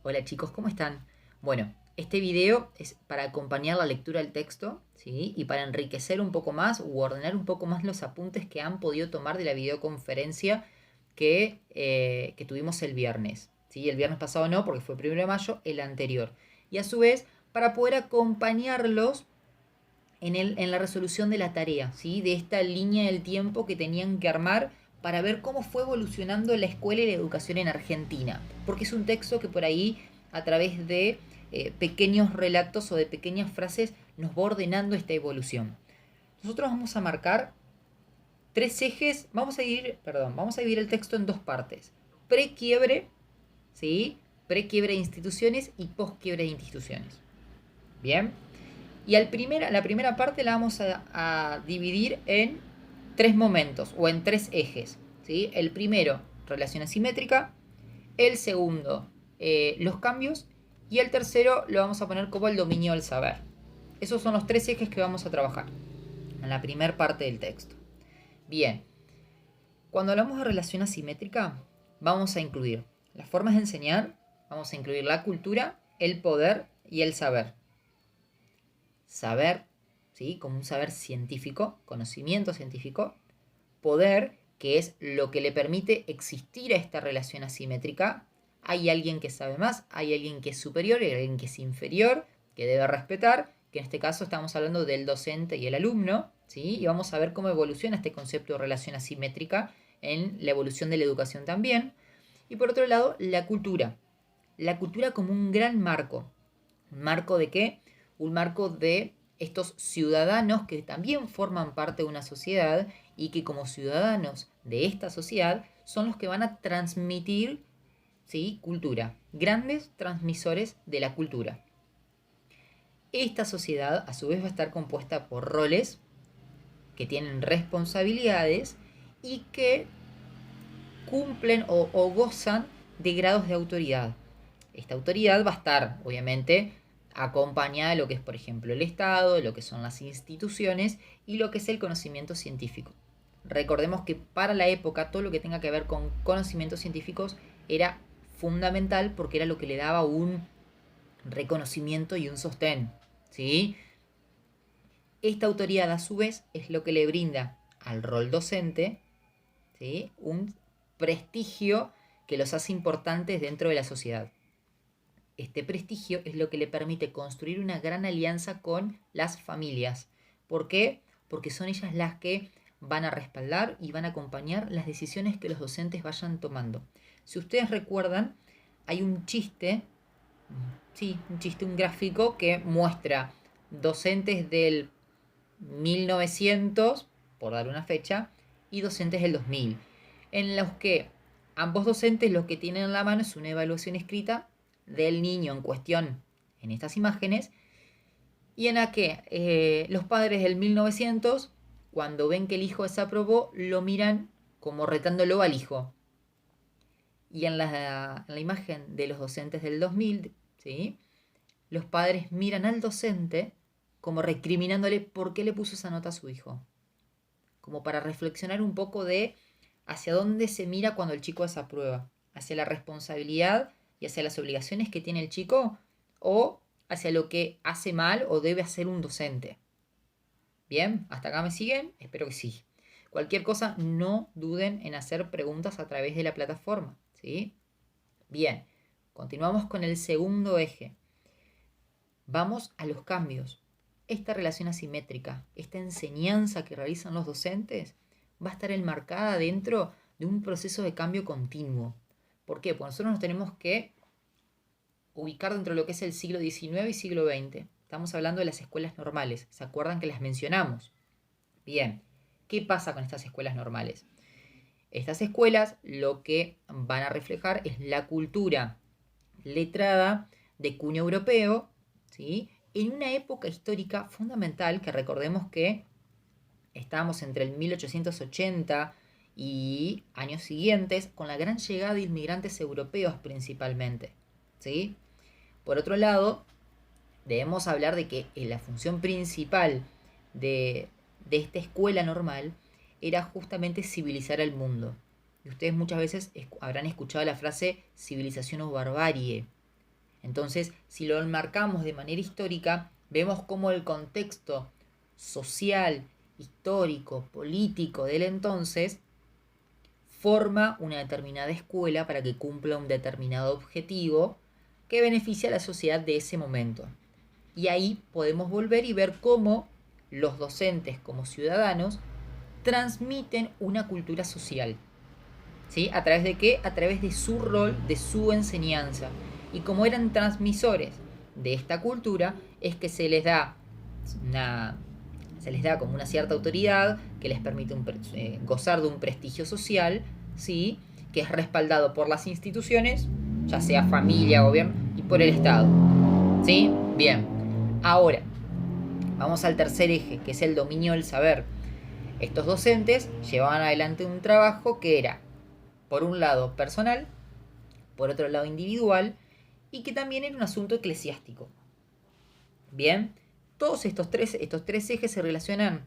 Hola chicos, ¿cómo están? Bueno, este video es para acompañar la lectura del texto, ¿sí? Y para enriquecer un poco más u ordenar un poco más los apuntes que han podido tomar de la videoconferencia que tuvimos el viernes, ¿sí? El viernes pasado no, porque fue 1 de mayo, el anterior. Y a su vez, para poder acompañarlos en la resolución de la tarea, ¿sí? De esta línea del tiempo que tenían que armar para ver cómo fue evolucionando la escuela y la educación en Argentina. Porque es un texto que por ahí, a través de pequeños relatos o de pequeñas frases, nos va ordenando esta evolución. Nosotros vamos a marcar tres ejes, vamos a dividir el texto en dos partes. Pre-quiebre, ¿sí? Pre-quiebre de instituciones y post-quiebre de instituciones. Bien. Y la primera parte la vamos a dividir en tres momentos o en tres ejes, ¿sí? El primero, relación asimétrica. El segundo, los cambios. Y el tercero lo vamos a poner como el dominio del saber. Esos son los tres ejes que vamos a trabajar en la primera parte del texto. Bien, cuando hablamos de relación asimétrica, vamos a incluir las formas de enseñar, vamos a incluir la cultura, el poder y el saber. Saber, ¿sí? Como un saber científico, conocimiento científico. Poder, que es lo que le permite existir a esta relación asimétrica. Hay alguien que sabe más, hay alguien que es superior, hay alguien que es inferior, que debe respetar, que en este caso estamos hablando del docente y el alumno, ¿sí? Y vamos a ver cómo evoluciona este concepto de relación asimétrica en la evolución de la educación también. Y por otro lado, la cultura. La cultura como un gran marco. ¿Un marco de qué? Un marco de estos ciudadanos que también forman parte de una sociedad y que como ciudadanos de esta sociedad son los que van a transmitir, ¿sí? Cultura. Grandes transmisores de la cultura. Esta sociedad a su vez va a estar compuesta por roles que tienen responsabilidades y que cumplen o gozan de grados de autoridad. Esta autoridad va a estar, obviamente, acompañada de lo que es, por ejemplo, el Estado, lo que son las instituciones y lo que es el conocimiento científico. Recordemos que para la época todo lo que tenga que ver con conocimientos científicos era fundamental porque era lo que le daba un reconocimiento y un sostén, ¿sí? Esta autoridad a su vez es lo que le brinda al rol docente, ¿sí? Un prestigio que los hace importantes dentro de la sociedad. Este prestigio es lo que le permite construir una gran alianza con las familias. ¿Por qué? Porque son ellas las que van a respaldar y van a acompañar las decisiones que los docentes vayan tomando. Si ustedes recuerdan, hay un chiste, sí, un gráfico que muestra docentes del 1900, por dar una fecha, y docentes del 2000, en los que ambos docentes lo que tienen en la mano es una evaluación escrita del niño en cuestión en estas imágenes, y en la que los padres del 1900, cuando ven que el hijo desaprobó, lo miran como retándolo al hijo. Y en la imagen de los docentes del 2000, ¿sí? Los padres miran al docente como recriminándole por qué le puso esa nota a su hijo. Como para reflexionar un poco de hacia dónde se mira cuando el chico desaprueba. Hacia la responsabilidad y hacia las obligaciones que tiene el chico o hacia lo que hace mal o debe hacer un docente. Bien, hasta acá me siguen, espero que sí. Cualquier cosa, no duden en hacer preguntas a través de la plataforma, ¿sí? Bien, continuamos con el segundo eje. Vamos a los cambios. Esta relación asimétrica, esta enseñanza que realizan los docentes, va a estar enmarcada dentro de un proceso de cambio continuo. ¿Por qué? Porque nosotros nos tenemos que ubicar dentro de lo que es el siglo XIX y siglo XX. Estamos hablando de las escuelas normales. ¿Se acuerdan que las mencionamos? Bien, ¿qué pasa con estas escuelas normales? Estas escuelas lo que van a reflejar es la cultura letrada de cuño europeo, ¿sí? En una época histórica fundamental que recordemos que estábamos entre el 1880 y años siguientes con la gran llegada de inmigrantes europeos principalmente, ¿sí? Por otro lado, debemos hablar de que la función principal de esta escuela normal era justamente civilizar al mundo. Y ustedes muchas veces habrán escuchado la frase civilización o barbarie. Entonces, si lo enmarcamos de manera histórica, vemos cómo el contexto social, histórico, político del entonces forma una determinada escuela para que cumpla un determinado objetivo que beneficia a la sociedad de ese momento. Y ahí podemos volver y ver cómo los docentes como ciudadanos transmiten una cultura social. ¿Sí? ¿A través de qué? A través de su rol, de su enseñanza. Y como eran transmisores de esta cultura, es que se les da como una cierta autoridad que les permite gozar de un prestigio social, ¿sí? Que es respaldado por las instituciones, ya sea familia, gobierno, y por el Estado. ¿Sí? Bien. Ahora, vamos al tercer eje, que es el dominio del saber. Estos docentes llevaban adelante un trabajo que era, por un lado, personal, por otro lado, individual, y que también era un asunto eclesiástico. Bien, todos estos tres ejes se relacionan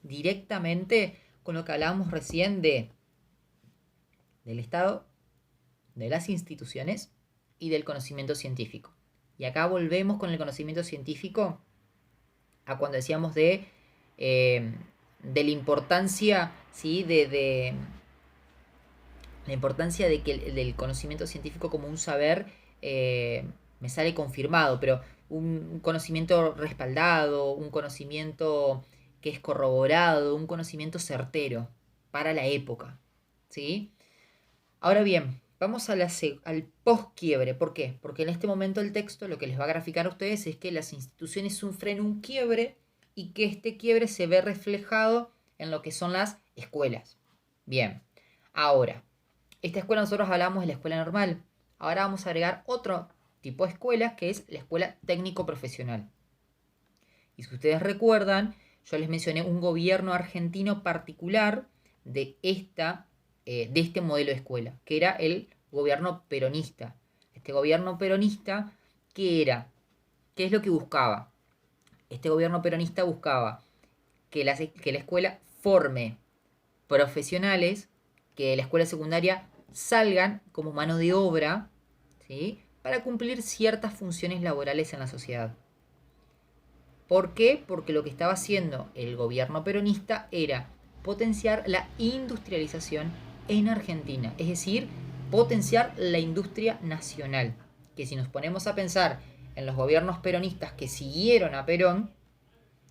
directamente con lo que hablábamos recién del Estado, de las instituciones y del conocimiento científico. Y acá volvemos con el conocimiento científico a cuando decíamos de la importancia, ¿sí? La importancia de que del conocimiento científico como un saber me sale confirmado, pero un conocimiento respaldado, un conocimiento que es corroborado, un conocimiento certero para la época, ¿sí? Ahora bien, vamos al post-quiebre. ¿Por qué? Porque en este momento el texto lo que les va a graficar a ustedes es que las instituciones sufren un quiebre y que este quiebre se ve reflejado en lo que son las escuelas. Bien, ahora, esta escuela nosotros hablamos de la escuela normal. Ahora vamos a agregar otro tipo de escuela que es la escuela técnico-profesional. Y si ustedes recuerdan, yo les mencioné un gobierno argentino particular de este modelo de escuela, que era el gobierno peronista. Este gobierno peronista, ¿qué era? ¿Qué es lo que buscaba? Este gobierno peronista buscaba que la escuela forme profesionales que de la escuela secundaria salgan como mano de obra, ¿sí? Para cumplir ciertas funciones laborales en la sociedad. ¿Por qué? Porque lo que estaba haciendo el gobierno peronista era potenciar la industrialización en Argentina, es decir, potenciar la industria nacional. Que si nos ponemos a pensar en los gobiernos peronistas que siguieron a Perón,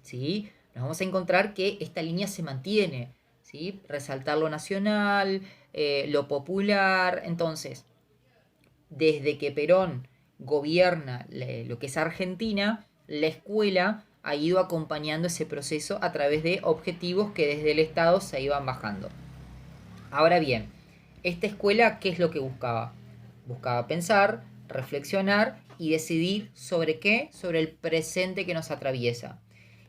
¿sí? Nos vamos a encontrar que esta línea se mantiene, ¿sí? Resaltar lo nacional, lo popular. Entonces, desde que Perón gobierna lo que es Argentina, la escuela ha ido acompañando ese proceso a través de objetivos que desde el Estado se iban bajando. Ahora bien, esta escuela, ¿qué es lo que buscaba? Buscaba pensar, reflexionar y decidir sobre qué, sobre el presente que nos atraviesa.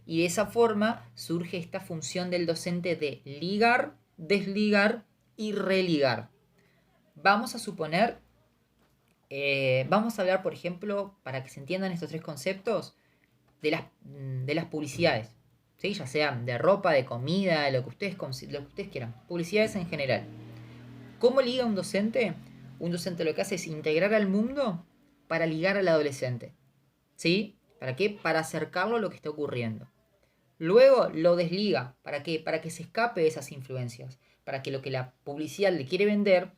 Y de esa forma surge esta función del docente de ligar, desligar y religar. Vamos a suponer, vamos a hablar, por ejemplo, para que se entiendan estos tres conceptos, de las publicidades, ¿sí? Ya sean de ropa, de comida, lo que ustedes quieran, publicidades en general. ¿Cómo liga un docente? Un docente lo que hace es integrar al mundo para ligar al adolescente, ¿sí? ¿Para qué? Para acercarlo a lo que está ocurriendo. Luego lo desliga, ¿para qué? Para que se escape de esas influencias, para que lo que la publicidad le quiere vender,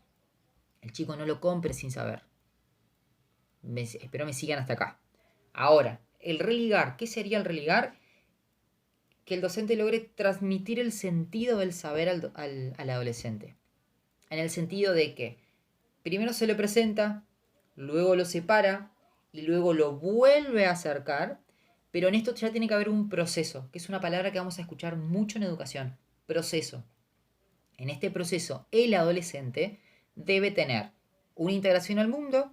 el chico no lo compre sin saber. Espero me sigan hasta acá. Ahora, el religar, ¿qué sería el religar? Que el docente logre transmitir el sentido del saber al adolescente. En el sentido de que primero se lo presenta, luego lo separa y luego lo vuelve a acercar, pero en esto ya tiene que haber un proceso, que es una palabra que vamos a escuchar mucho en educación, proceso. En este proceso, el adolescente debe tener una integración al mundo,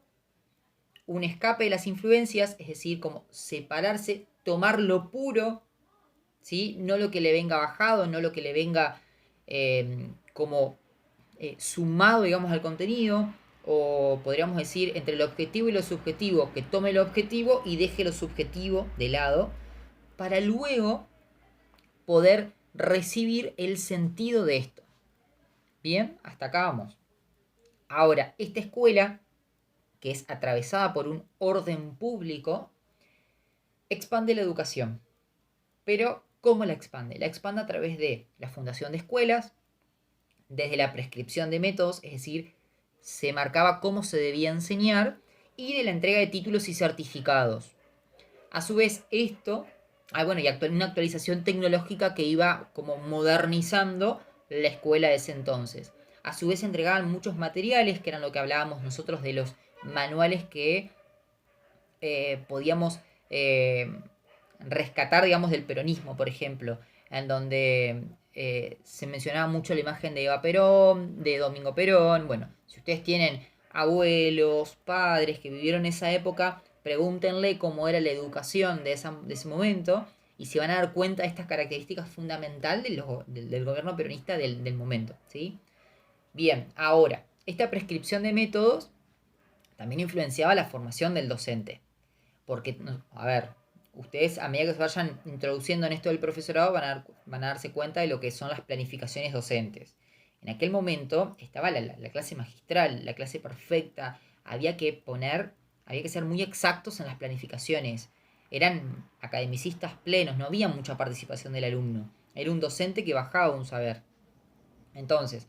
un escape de las influencias, es decir, como separarse, tomar lo puro, ¿sí? No lo que le venga bajado, no lo que le venga como sumado, digamos, al contenido, o podríamos decir entre lo objetivo y lo subjetivo, que tome lo objetivo y deje lo subjetivo de lado, para luego poder recibir el sentido de esto. Bien, hasta acá vamos. Ahora, esta escuela que es atravesada por un orden público, expande la educación. Pero, ¿cómo la expande? La expande a través de la fundación de escuelas, desde la prescripción de métodos, es decir, se marcaba cómo se debía enseñar, y de la entrega de títulos y certificados. A su vez, esto, y una actualización tecnológica que iba como modernizando la escuela de ese entonces. A su vez, se entregaban muchos materiales, que eran lo que hablábamos nosotros de los manuales que podíamos rescatar, digamos, del peronismo, por ejemplo, en donde se mencionaba mucho la imagen de Eva Perón, de Domingo Perón. Bueno, si ustedes tienen abuelos, padres que vivieron esa época, pregúntenle cómo era la educación de ese momento y se van a dar cuenta de estas características fundamentales del gobierno peronista del momento, ¿sí? Bien, ahora, esta prescripción de métodos también influenciaba la formación del docente. Porque, a ver, ustedes a medida que se vayan introduciendo en esto del profesorado van a darse cuenta de lo que son las planificaciones docentes. En aquel momento estaba la clase magistral, la clase perfecta. Había que ser muy exactos en las planificaciones. Eran academicistas plenos, no había mucha participación del alumno. Era un docente que bajaba un saber. Entonces,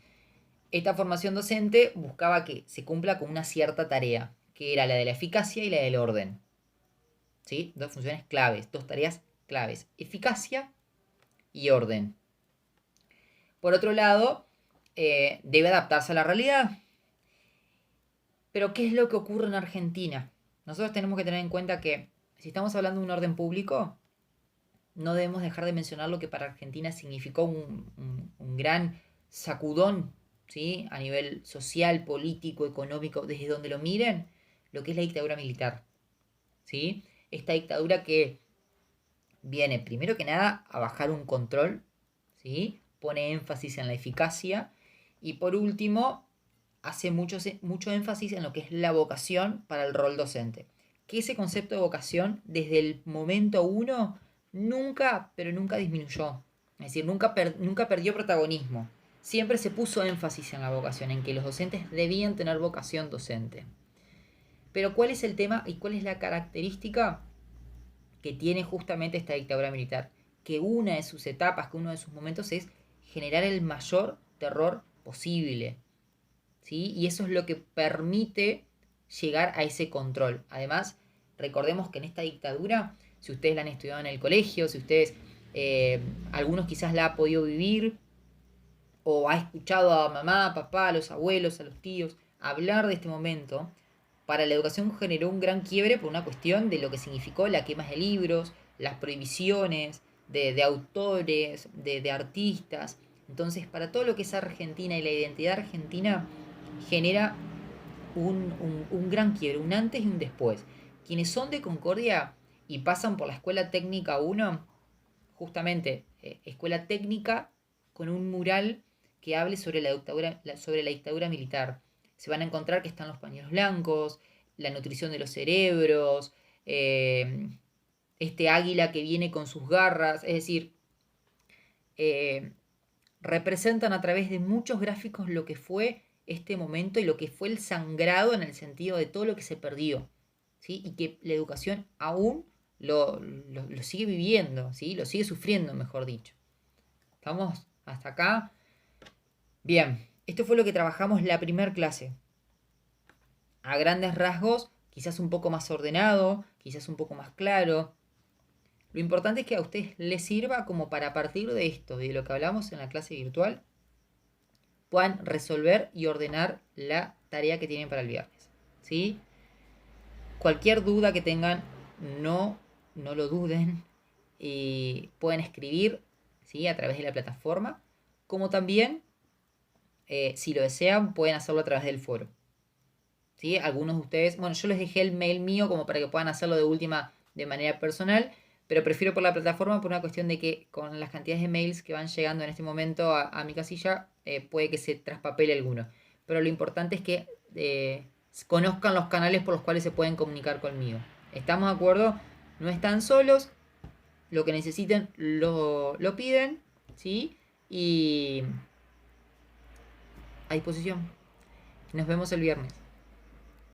esta formación docente buscaba que se cumpla con una cierta tarea, que era la de la eficacia y la del orden. ¿Sí? Dos funciones claves, dos tareas claves, eficacia y orden. Por otro lado, debe adaptarse a la realidad. Pero ¿qué es lo que ocurre en Argentina? Nosotros tenemos que tener en cuenta que si estamos hablando de un orden público, no debemos dejar de mencionar lo que para Argentina significó un gran sacudón, ¿sí? A nivel social, político, económico, desde donde lo miren, lo que es la dictadura militar, ¿sí? Esta dictadura que viene, primero que nada, a bajar un control, ¿sí? Pone énfasis en la eficacia y por último, hace mucho énfasis en lo que es la vocación para el rol docente. Que ese concepto de vocación, desde el momento uno, nunca, pero nunca disminuyó. Es decir, nunca perdió protagonismo. Siempre se puso énfasis en la vocación, en que los docentes debían tener vocación docente. Pero ¿cuál es el tema y cuál es la característica que tiene justamente esta dictadura militar? Que una de sus etapas, que uno de sus momentos es generar el mayor terror posible, ¿sí? Y eso es lo que permite llegar a ese control. Además, recordemos que en esta dictadura, si ustedes la han estudiado en el colegio, si ustedes, algunos quizás la han podido vivir, o ha escuchado a mamá, a papá, a los abuelos, a los tíos, hablar de este momento, para la educación generó un gran quiebre por una cuestión de lo que significó la quema de libros, las prohibiciones de autores, de artistas. Entonces, para todo lo que es Argentina y la identidad argentina, genera un gran quiebre, un antes y un después. Quienes son de Concordia y pasan por la Escuela Técnica 1, justamente Escuela Técnica con un mural que hable sobre la dictadura militar. Se van a encontrar que están los pañuelos blancos, la nutrición de los cerebros, este águila que viene con sus garras, es decir, eh, representan a través de muchos gráficos lo que fue este momento y lo que fue el sangrado en el sentido de todo lo que se perdió, ¿sí? Y que la educación aún lo sigue viviendo, ¿sí? Lo sigue sufriendo, mejor dicho. ¿Estamos hasta acá? Bien, esto fue lo que trabajamos la primer clase. A grandes rasgos, quizás un poco más ordenado, quizás un poco más claro. Lo importante es que a ustedes les sirva como para partir de esto, de lo que hablamos en la clase virtual, puedan resolver y ordenar la tarea que tienen para el viernes, ¿sí? Cualquier duda que tengan, no lo duden. Y pueden escribir, ¿sí? A través de la plataforma, como también, si lo desean, pueden hacerlo a través del foro, ¿sí? Algunos de ustedes, bueno, yo les dejé el mail mío como para que puedan hacerlo de última de manera personal, pero prefiero por la plataforma por una cuestión de que con las cantidades de mails que van llegando en este momento a mi casilla, puede que se traspapele alguno. Pero lo importante es que conozcan los canales por los cuales se pueden comunicar conmigo. ¿Estamos de acuerdo? No están solos. Lo que necesiten lo piden, ¿sí? Y a disposición. Nos vemos el viernes.